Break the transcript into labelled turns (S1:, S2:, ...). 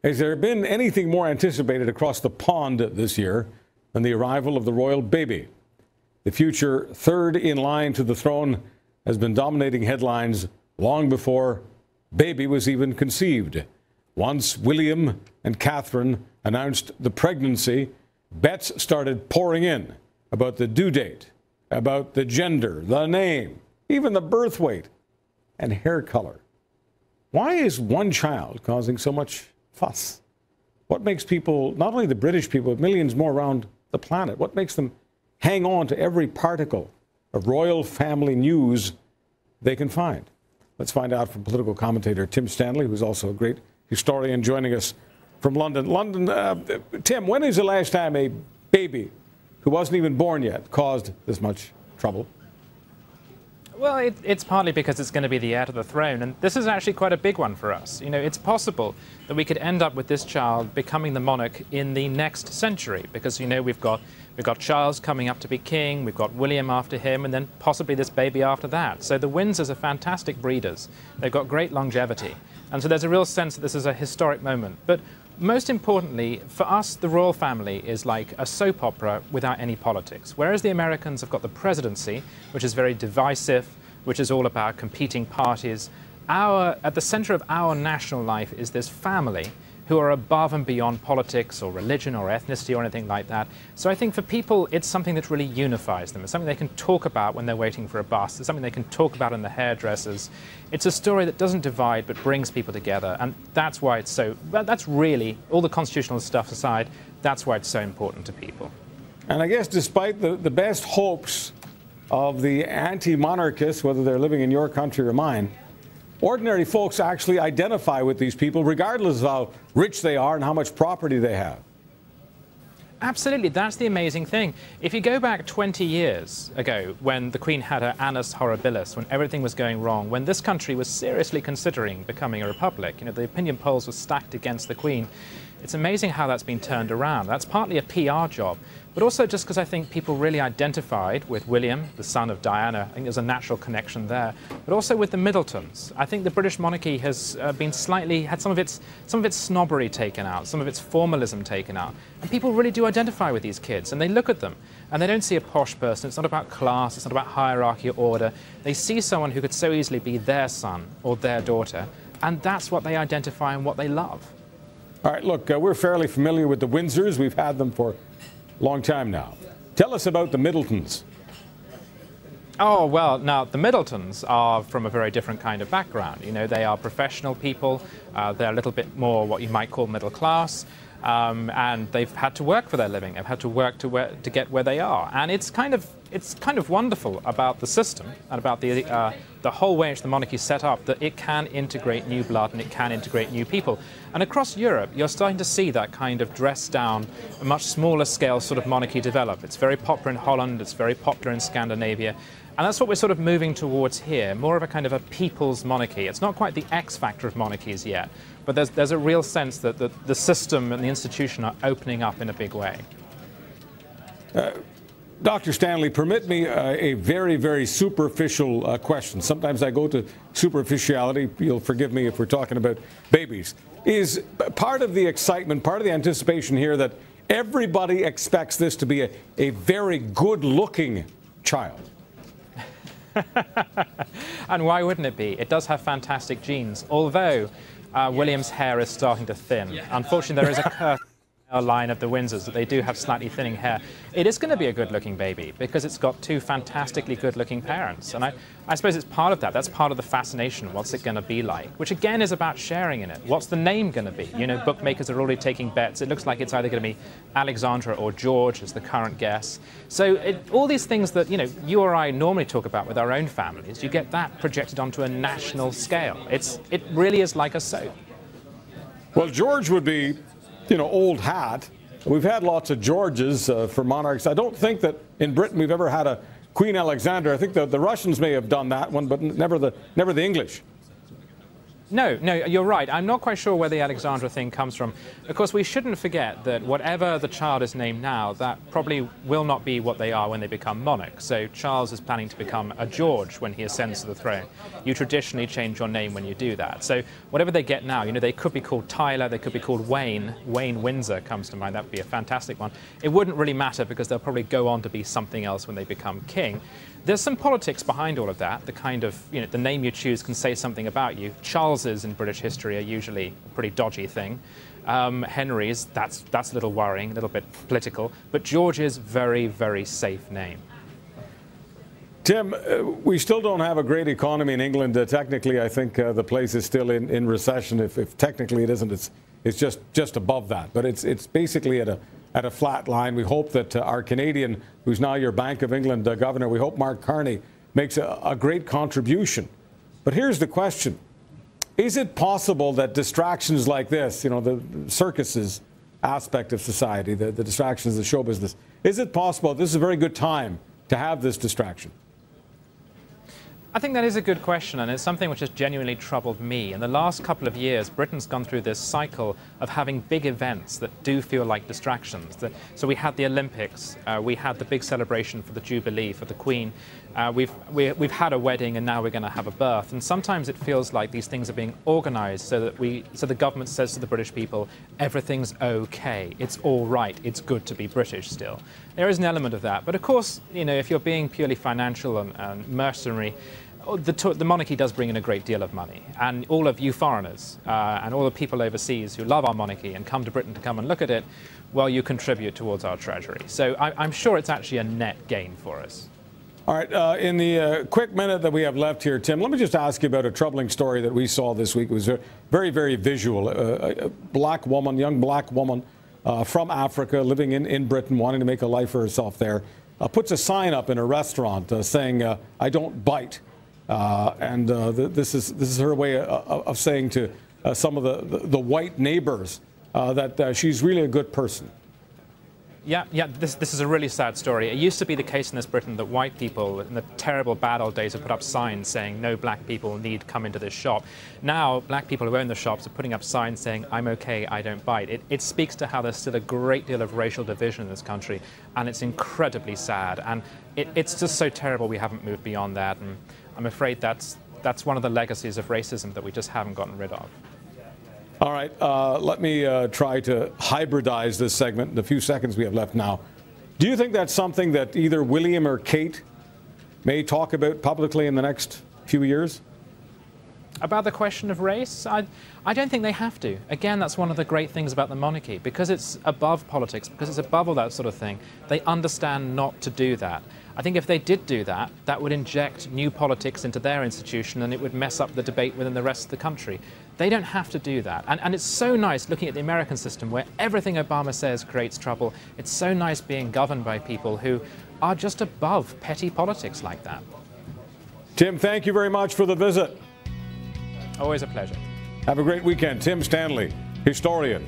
S1: Has there been anything more anticipated across the pond this year than the arrival of the royal baby? The future third in line to the throne has been dominating headlines long before baby was even conceived. Once William and Catherine announced the pregnancy, bets started pouring in about the due date, about the gender, the name, even the birth weight and hair color. Why is one child causing so much fuss? What makes people, not only the British people, but millions more around the planet, what makes them hang on to every particle of royal family news they can find? Let's find out from political commentator Tim Stanley, who's also a great historian, joining us from London. Tim, when is the last time a baby who wasn't even born yet caused this much trouble?
S2: Well, it's partly because it's going to be the heir to the throne, and this is actually quite a big one for us. You know, it's possible that we could end up with this child becoming the monarch in the next century, because, you know, we've got Charles coming up to be king, we've got William after him, and then possibly this baby after that. So the Windsors are fantastic breeders. They've got great longevity, and so there's a real sense that this is a historic moment. But most importantly, for us, the royal family is like a soap opera without any politics. Whereas the Americans have got the presidency, which is very divisive, which is all about competing parties, at the center of our national life is this family who are above and beyond politics or religion or ethnicity or anything like that. So I think for people, it's something that really unifies them. It's something they can talk about when they're waiting for a bus. It's something they can talk about in the hairdressers. It's a story that doesn't divide but brings people together. And that's why it's so, that's really, all the constitutional stuff aside, that's why it's so important to people.
S1: And I guess despite the best hopes of the anti-monarchists, whether they're living in your country or mine, ordinary folks actually identify with these people regardless of how rich they are and how much property they have.
S2: Absolutely, that's the amazing thing. If you go back 20 years ago, when the Queen had her annus horribilis, when everything was going wrong, when this country was seriously considering becoming a republic, you know, the opinion polls were stacked against the Queen. It's amazing how that's been turned around. That's partly a PR job, but also just because I think people really identified with William, the son of Diana. I think there's a natural connection there, but also with the Middletons. I think the British monarchy has been had some of its snobbery taken out, some of its formalism taken out, and people really do identify with these kids, and they look at them, and they don't see a posh person. It's not about class, it's not about hierarchy or order. They see someone who could so easily be their son or their daughter, and that's what they identify and what they love.
S1: All right, look, we're fairly familiar with the Windsors. We've had them for a long time now. Tell us about the Middletons.
S2: Oh, well, now, the Middletons are from a very different kind of background. You know, they are professional people. They're a little bit more what you might call middle class. And they've had to work for their living. They've had to work to get where they are. And it's kind of wonderful about the system and about the whole way in which the monarchy is set up, that it can integrate new blood and it can integrate new people. And across Europe, you're starting to see that kind of dressed down, a much smaller scale sort of monarchy develop. It's very popular in Holland, it's very popular in Scandinavia. And that's what we're sort of moving towards here, more of a kind of a people's monarchy. It's not quite the X factor of monarchies yet, but there's a real sense that the system and the institution are opening up in a big way.
S1: Dr. Stanley, permit me a very, very superficial question. Sometimes I go to superficiality. You'll forgive me if we're talking about babies. Is part of the excitement, part of the anticipation here that everybody expects this to be a very good-looking child?
S2: And why wouldn't it be? It does have fantastic genes, although William's hair is starting to thin. Unfortunately, there is a curse line of the Windsors that they do have slightly thinning hair. It is going to be a good-looking baby because it's got two fantastically good-looking parents. And I suppose it's part of that. That's part of the fascination. What's it going to be like? Which, again, is about sharing in it. What's the name going to be? You know, bookmakers are already taking bets. It looks like it's either going to be Alexandra or George as the current guess. So all these things that, you know, you or I normally talk about with our own families, you get that projected onto a national scale. It really is like a soap.
S1: Well, George would be, you know, old hat. We've had lots of Georges for monarchs. I don't think that in Britain we've ever had a Queen Alexandra. I think the Russians may have done that one, but never the English.
S2: No, you're right. I'm not quite sure where the Alexandra thing comes from. Of course, we shouldn't forget that whatever the child is named now, that probably will not be what they are when they become monarch. So Charles is planning to become a George when he ascends to the throne. You traditionally change your name when you do that. So whatever they get now, you know, they could be called Tyler, they could be called Wayne. Wayne Windsor comes to mind. That would be a fantastic one. It wouldn't really matter because they'll probably go on to be something else when they become king. There's some politics behind all of that. The kind of, you know, the name you choose can say something about you. Charleses in British history are usually a pretty dodgy thing. Henry's, that's a little worrying, a little bit political. But George's, very, very safe name.
S1: Tim, we still don't have a great economy in England. Technically, I think the place is still in recession. If technically it isn't, it's just above that. But it's basically at a flat line. We hope that our Canadian, who's now your Bank of England governor, we hope Mark Carney makes a great contribution. But here's the question. Is it possible that distractions like this, you know, the circuses aspect of society, the distractions of show business, is it possible this is a very good time to have this distraction?
S2: I think that is a good question, and it's something which has genuinely troubled me. In the last couple of years, Britain's gone through this cycle of having big events that do feel like distractions. So we had the Olympics, we had the big celebration for the Jubilee, for the Queen, we've had a wedding, and now we're going to have a birth. And sometimes it feels like these things are being organised so that the government says to the British people, everything's okay, it's all right, it's good to be British still. There is an element of that, but of course, you know, if you're being purely financial and mercenary, the monarchy does bring in a great deal of money, and all of you foreigners and all the people overseas who love our monarchy and come to Britain to come and look at it, well, you contribute towards our treasury. So I'm sure it's actually a net gain for us.
S1: All right, in the quick minute that we have left here, Tim, let me just ask you about a troubling story that we saw this week. It was very, very visual. A black woman, young black woman from Africa living in Britain, wanting to make a life for herself there, puts a sign up in a restaurant saying, I don't bite. This is her way of saying to some of the white neighbors that she's really a good person.
S2: Yeah, this is a really sad story. It used to be the case in this Britain that white people, in the terrible bad old days, would put up signs saying no black people need come into this shop. Now, black people who own the shops are putting up signs saying, I'm okay, I don't bite. It speaks to how there's still a great deal of racial division in this country, and it's incredibly sad. And it's just so terrible we haven't moved beyond that. And I'm afraid that's one of the legacies of racism that we just haven't gotten rid of.
S1: All right, let me try to hybridize this segment in the few seconds we have left now. Do you think that's something that either William or Kate may talk about publicly in the next few years?
S2: About the question of race? I don't think they have to. Again, that's one of the great things about the monarchy. Because it's above politics, because it's above all that sort of thing, they understand not to do that. I think if they did do that, that would inject new politics into their institution, and it would mess up the debate within the rest of the country. They don't have to do that. And it's so nice looking at the American system where everything Obama says creates trouble. It's so nice being governed by people who are just above petty politics like that.
S1: Tim, thank you very much for the visit.
S2: Always a pleasure.
S1: Have a great weekend. Tim Stanley, historian.